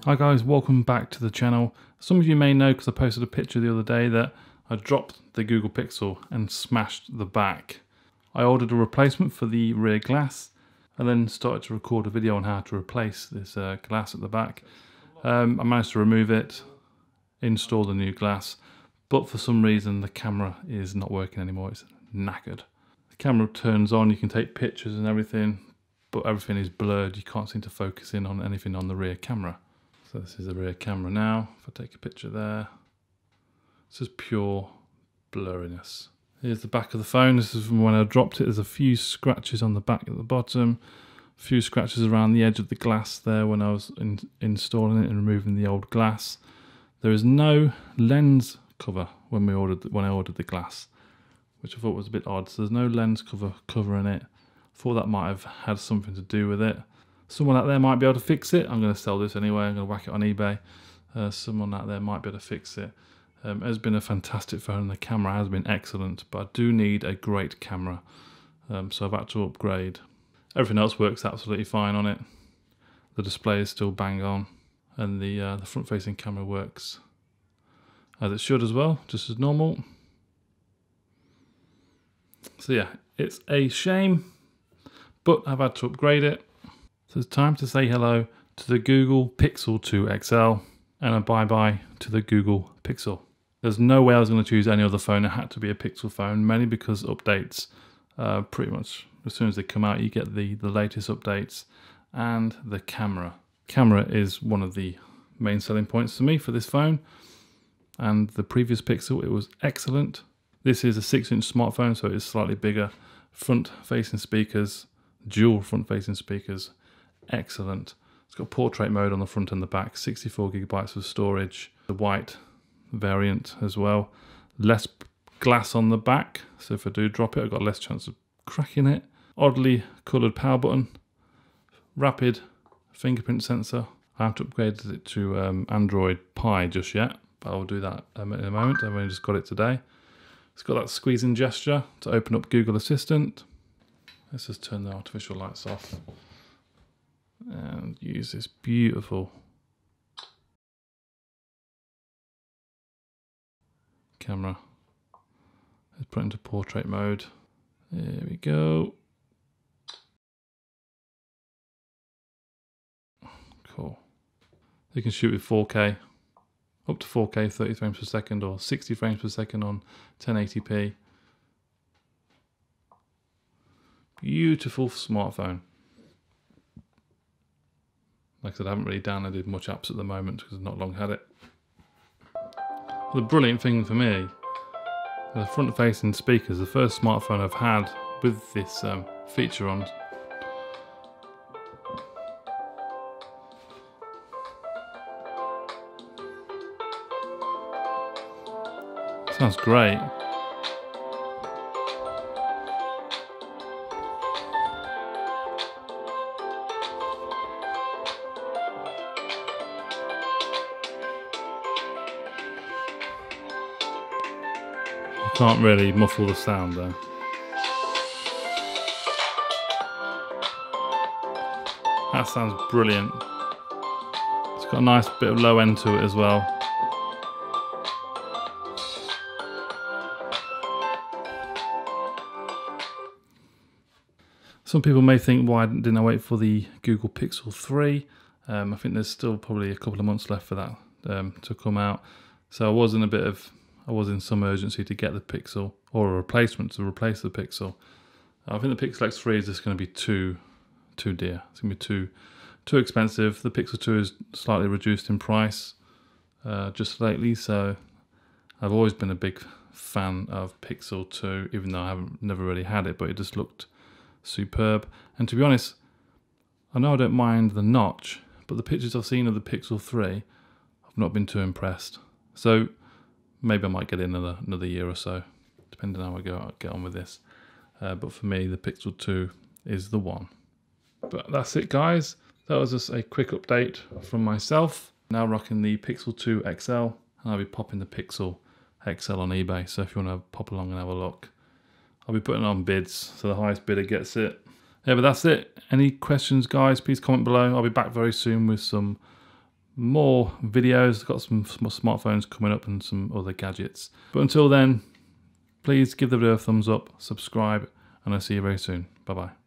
Hi guys, welcome back to the channel. Some of you may know because I posted a picture the other day that I dropped the Google Pixel and smashed the back. I ordered a replacement for the rear glass and then started to record a video on how to replace this glass at the back. I managed to remove it, install the new glass, but for some reason the camera is not working anymore. It's knackered. The camera turns on, you can take pictures and everything, but everything is blurred. You can't seem to focus in on anything on the rear camera. So this is the rear camera now. If I take a picture there, it's just pure blurriness. Here's the back of the phone. This is from when I dropped it. There's a few scratches on the back at the bottom, a few scratches around the edge of the glass there when I was installing it and removing the old glass. There is no lens cover when I ordered the glass, which I thought was a bit odd. So there's no lens cover covering it. I thought that might have had something to do with it. Someone out there might be able to fix it. I'm going to sell this anyway. I'm going to whack it on eBay. Someone out there might be able to fix it. It has been a fantastic phone. The camera has been excellent, but I do need a great camera. So I've had to upgrade. Everything else works absolutely fine on it. The display is still bang on, and the front-facing camera works as it should as well, just as normal. So yeah, it's a shame, but I've had to upgrade it. So it's time to say hello to the Google Pixel 2 XL and a bye-bye to the Google Pixel. There's no way I was going to choose any other phone. It had to be a Pixel phone, mainly because updates, pretty much as soon as they come out, you get the latest updates. And the camera. Camera is one of the main selling points for me for this phone. And the previous Pixel, it was excellent. This is a 6-inch smartphone, so it's slightly bigger. Front-facing speakers, dual front-facing speakers. Excellent. It's got portrait mode on the front and the back, 64 gigabytes of storage, the white variant as well. Less glass on the back, so if I do drop it, I've got less chance of cracking it. Oddly coloured power button, rapid fingerprint sensor. I haven't upgraded it to Android Pie just yet, but I'll do that in a moment. I've only just got it today. It's got that squeezing gesture to open up Google Assistant. Let's just turn the artificial lights off and use this beautiful camera. Let's put it into portrait mode. There we go. Cool. You can shoot with 4K, up to 4K 30 frames per second or 60 frames per second on 1080p. Beautiful smartphone. Like I said, I haven't really downloaded much apps at the moment because I've not long had it. The brilliant thing for me, the front-facing speakers, the first smartphone I've had with this feature on. Sounds great. Can't really muffle the sound though. That sounds brilliant. It's got a nice bit of low end to it as well. Some people may think, why didn't I wait for the Google Pixel 3? I think there's still probably a couple of months left for that to come out. So I was in some urgency to get the Pixel, or a replacement to replace the Pixel. I think the Pixel X3 is just going to be too dear. It's going to be too expensive. The Pixel 2 is slightly reduced in price just lately, so I've always been a big fan of Pixel 2, even though I never really had it, but it just looked superb. And to be honest, I know I don't mind the notch, but the pictures I've seen of the Pixel 3, I've not been too impressed. So maybe I might get in another year or so, depending on how I get on with this. But for me, the Pixel 2 is the one. But that's it, guys. That was just a quick update from myself. Now rocking the Pixel 2 XL, and I'll be popping the Pixel XL on eBay. So if you want to pop along and have a look, I'll be putting on bids, so the highest bidder gets it. Yeah, but that's it. Any questions, guys, please comment below. I'll be back very soon with some more videos. I've got some smartphones coming up and some other gadgets. But until then, please give the video a thumbs up, subscribe, and I'll see you very soon. Bye-bye.